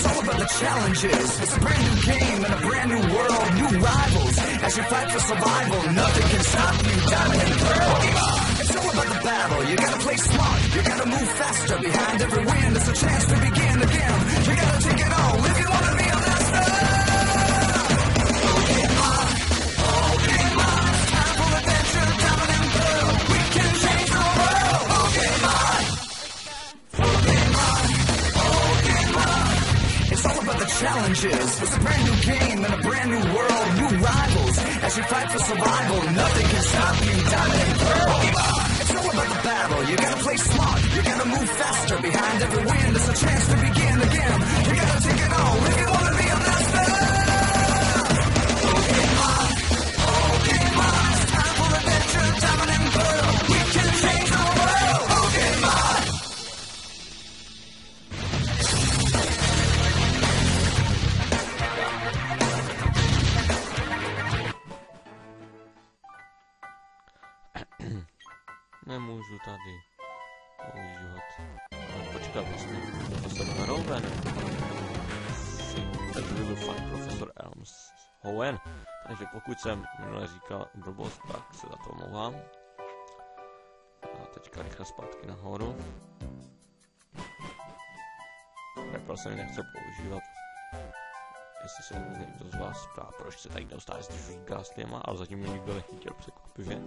It's all about the challenges. It's a brand new game and a brand new world. New rivals as you fight for survival. Nothing can stop you, Diamond and Pearl. It's all about the battle. You gotta play smart. You gotta move faster. Behind every win, there's a chance to begin again. You gotta take it all if you wanna be a master. Pokemon, Pokemon, time for adventure, Diamond and Pearl. We can change the world. Pokemon, Pokemon, Pokemon. It's all about the challenges. It's a brand new game and a brand new world. New rivals as you fight for survival. Nothing can stop you, Diamond and Pearl. It's all about the battle. You gotta play smart. You gotta move faster. Behind every win, there's a chance to begin again. You gotta take it all if you wanna be a master. Pokemon, Pokemon, it's time for adventure, Diamond and Pearl. We can change the world. Pokemon. Nemůžu tady používat. Ale počkat, vlastně profesor Verhoeven. Tak to byl fakt profesor Elmshoven. Takže pokud jsem minule říkal blbost, tak se za to omlouvám. A teďka rychle zpátky nahoru. Repel se mi nechce používat. Jestli se někdo z vás ptá, proč se tady neustále zdržují Ghastlyma, ale zatím mě nikdo nechytil překvapivě.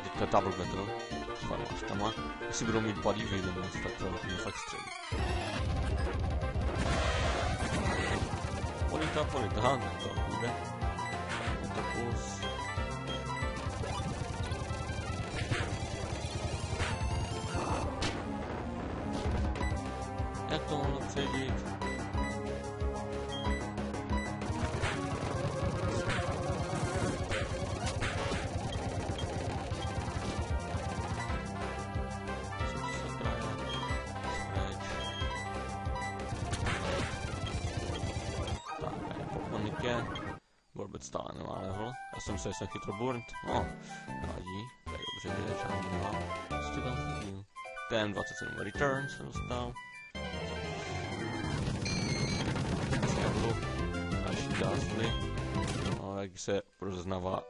Teďka Double Battle s fanouškama. Jestli budou mít Bloody Villains, tak to mě fakt střelí. Polita, to bude. Octopus. Jak to mohlo předít? Borbet stále nemá level. Já jsem se chytro burnt. No, nevadí. Tak dobře, že žádný nemá. Ten 27 return se dostal. Další Ghastly. No, jak se rozeznává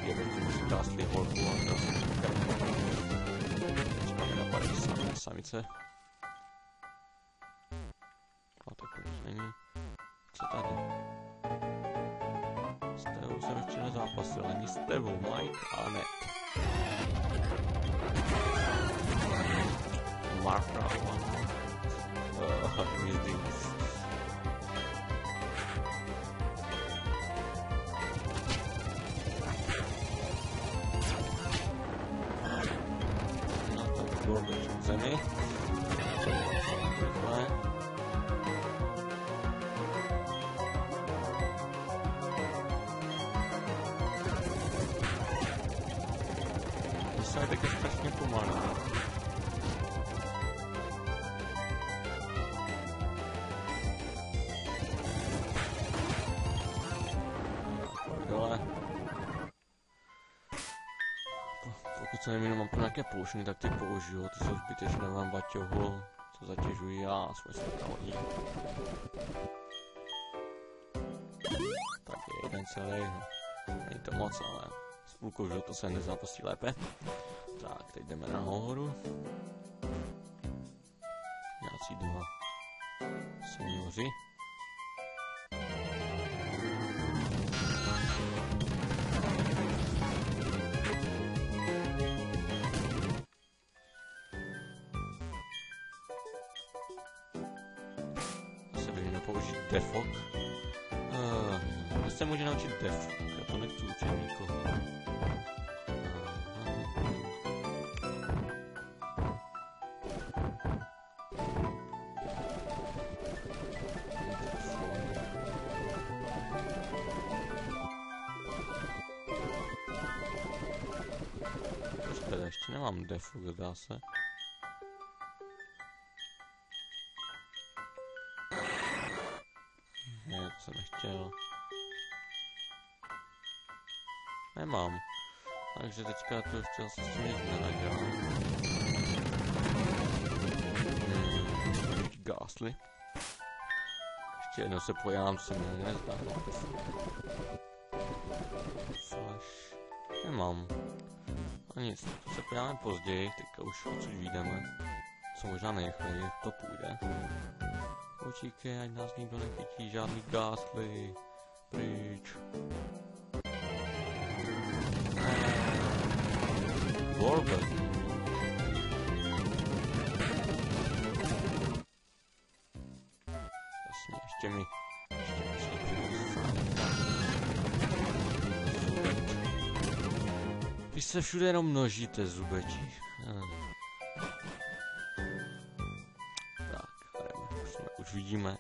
jeden Ghastly holku a Ghastly. Teďka mi napadají samice. A tak už není. Co tady? S Tevou jsem ještě nezápasil, ani s Tevou, Mike a Ned. Marka, Mizdings. No to bylo v zemi. Rychle. Tak je strašně pomalý. Dole. Pokud se nevím, mám nějaké poušny, tak ty použiju. Ty jsou zbytečné, vám baťohu, co zatěžují já, svůj stravotník. Tak je jeden celý. Není to moc, ale s půlkou žluto se nezápastí lépe. Tak, teď jdeme nahoru. Nějací dva seniori. Asi bych měl použít defok. Já se může naučit defok, já to nechci učit nikoho. Ještě nemám defu, zdá se. Ne, to jsem nechtěl. Nemám. Takže teďka to ještě asi s tím nic nenadělám. Ghastly. Ještě jednou se pojám, co se mi nezdá. Flash. Nemám. A nic, to se pojáme později, teďka už odsud vyjdeme. Co možná nejrychleji, to půjde. Počíkej, ať nás nikdo nechytí, žádný Ghastly. Pryč. Warbird. Jasně, ještě mi vy se všude jenom množíte, zubeči. Tak, jdeme, už vidíme.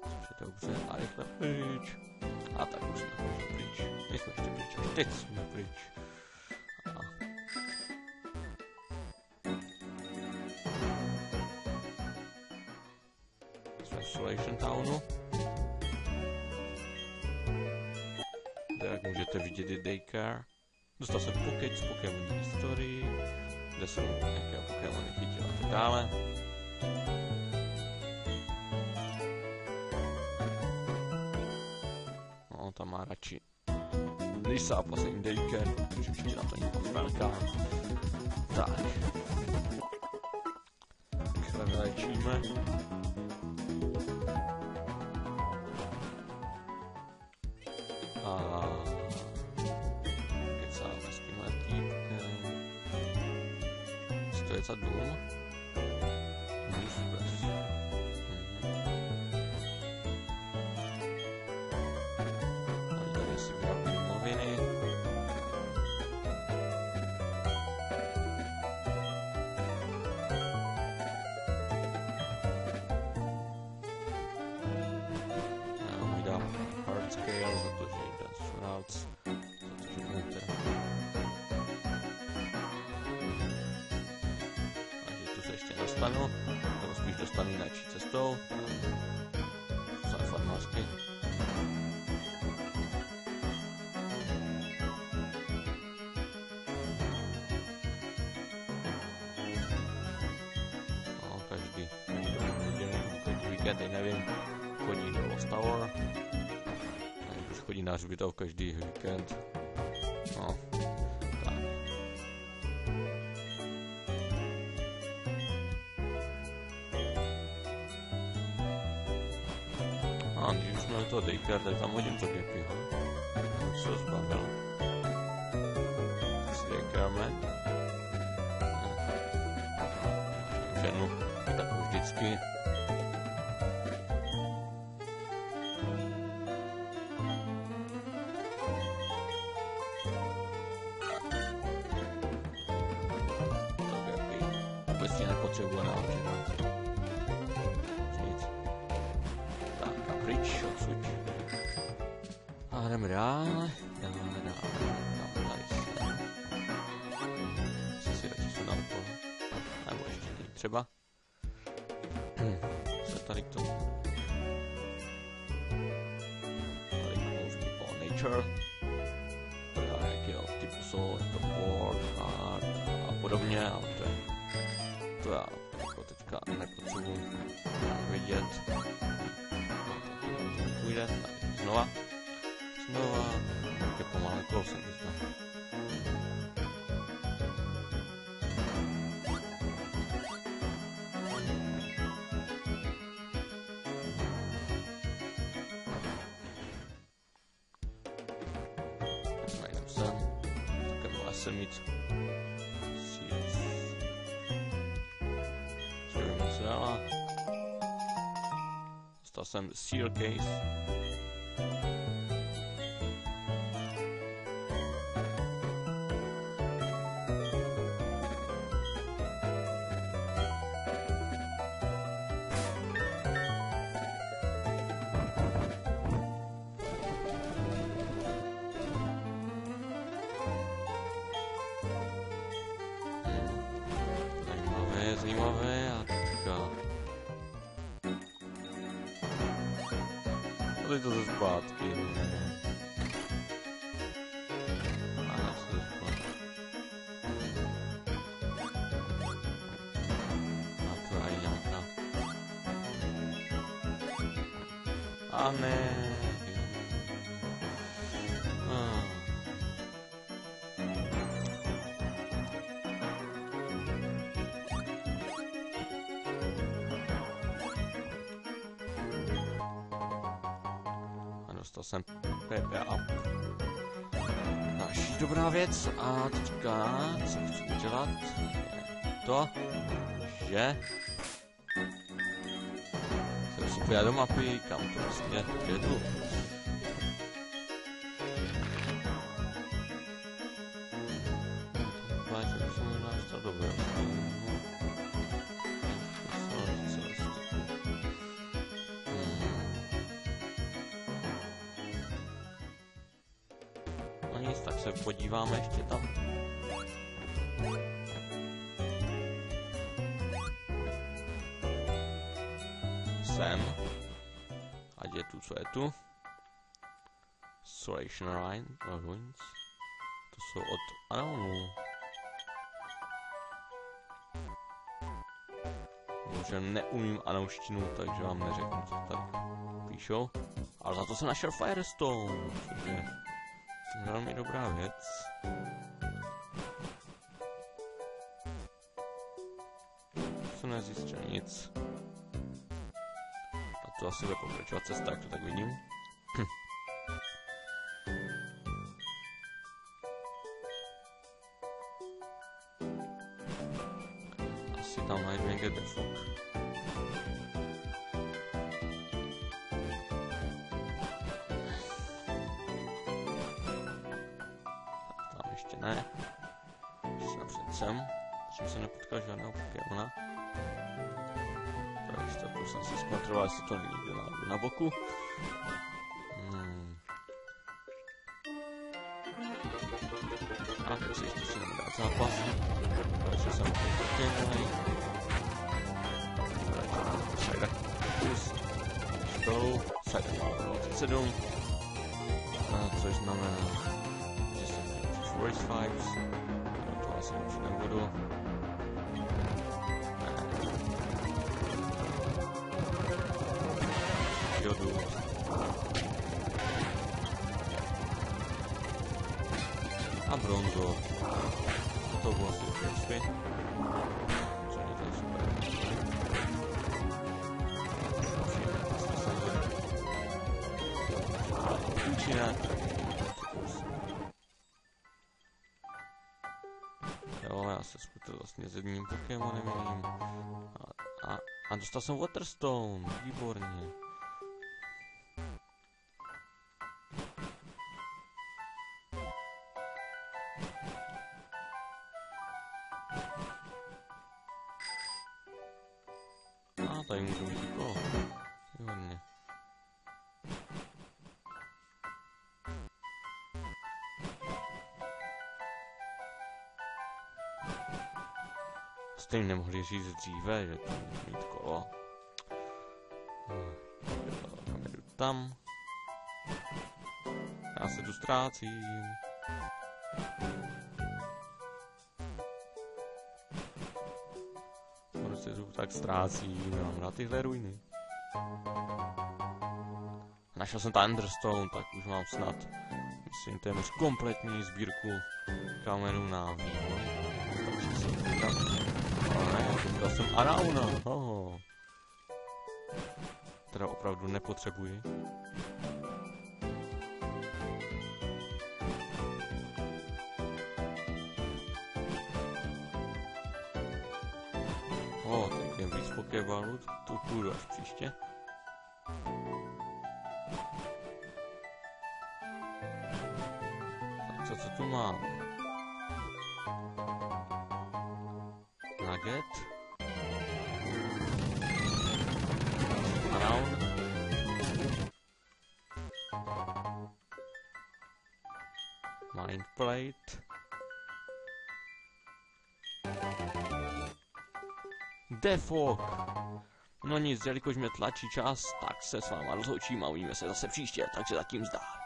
Což je dobře, a rychle pryč. A tak už jsme pryč. My jsme ještě pryč, až teď jsme pryč. Isolation Townu. Jak můžete vidět, je Daycare. Dostal jsem Pokéč z Pokémonní historii, kde jsem nějakého Pokémony chytil a tak dále. No, tam má radši nejsápas in Daycare, protože ještě na to někdo velká. Tak. Rychle vylečíme. A kecáme s tímhle týpkem. Co to je za dům? Newspress. A tady si vyrábím noviny. A on mi dá hard scale za to, že jde Shrouds, protože můžete. Takže tu se ještě dostanu, nebo spíš dostanu jináčí cestou. Za farmářky. No, každý víkend, teď nevím, chodí do Lost Tower. Už chodí na hřbitov každý víkend. No, tak. A když už jsme do toho Daycare, tak tam hodím to Gappyho. Už se ho zbavil. Tak si Daycareme. Ženu, tak jako vždycky. Vůbec nepotřebuje naučit. Nic. Tak a pryč odsud. A jdeme dále. Tady jsem. Si radši sundám to. Nebo ještě není třeba. Co tady k tomu? Tady k tomu už po nature. To je nějakého typu soul, jako board, art a podobně, ale to já jako teďka nepotřebuji vidět. No, taky nepůjde, tady znova, nějaké pomalé kolo se mi zdá. Najdem sem, také mohla jsem mít dostal jsem Seal Case. Zajímavé a teďka. Tady to ze zpátky. A se ze zpátky. A to je nějaká. A ne. A dostal jsem PP up. Další dobrá věc. A teďka, co chci udělat, je to, že jsem si pojel do mapy, kam to vlastně jedu. No nic, tak se podíváme ještě tam. Sem. Ať je tu, co je tu. Solation Ruins. To jsou od Anaunu. Bože, neumím anauštinu, takže vám neřeknu, co tady píšou. Ale za to jsem našel Firestone, což je velmi dobrá věc. Jsem nezjistil nic. A to asi bude pokračovat cesta, jak to tak vidím. Asi tam najdu někde defok. Tam ještě ne. Ještě napřed sem. Protože jsem nepotkal žádného Pokémona. Pro jistotu jsem si zkontroloval, jestli to není na boku. A teď si ještě si dát zápas. Takže jsem Pokémony. Školu. Sajda má 27. Což znamená, že jsem chtěl Forest Vibes. To asi už nebudu. Jodu. A bronzo. To bylo asi všechny. Co je to super. Účinek. Jo, já se skutil vlastně s jedním Pokémonem jiným. A dostal jsem Waterstone. Výborně. A tady můžu mít kolo. Výborně. Stejně nemohli říct dříve, že tu můžu mít kolo. Jdu tam. Já se tu ztrácím. Proč se tu tak ztrácím? Mám rád tyhle ruiny. Našel jsem Thunderstone, tak už mám snad, myslím, téměř kompletní sbírku kamenů na vývoj. Takže se tam... Ale ne, potkal jsem Anauna. Oho. Teda opravdu nepotřebuji. Tak je víc Pokébalů, tu půjdu až příště. Tak co tu mám? Nugget. Anaun. Mindplate. Defok. No nic, jelikož mě tlačí čas, tak se s váma rozloučím a uvidíme se zase příště, takže zatím zdar.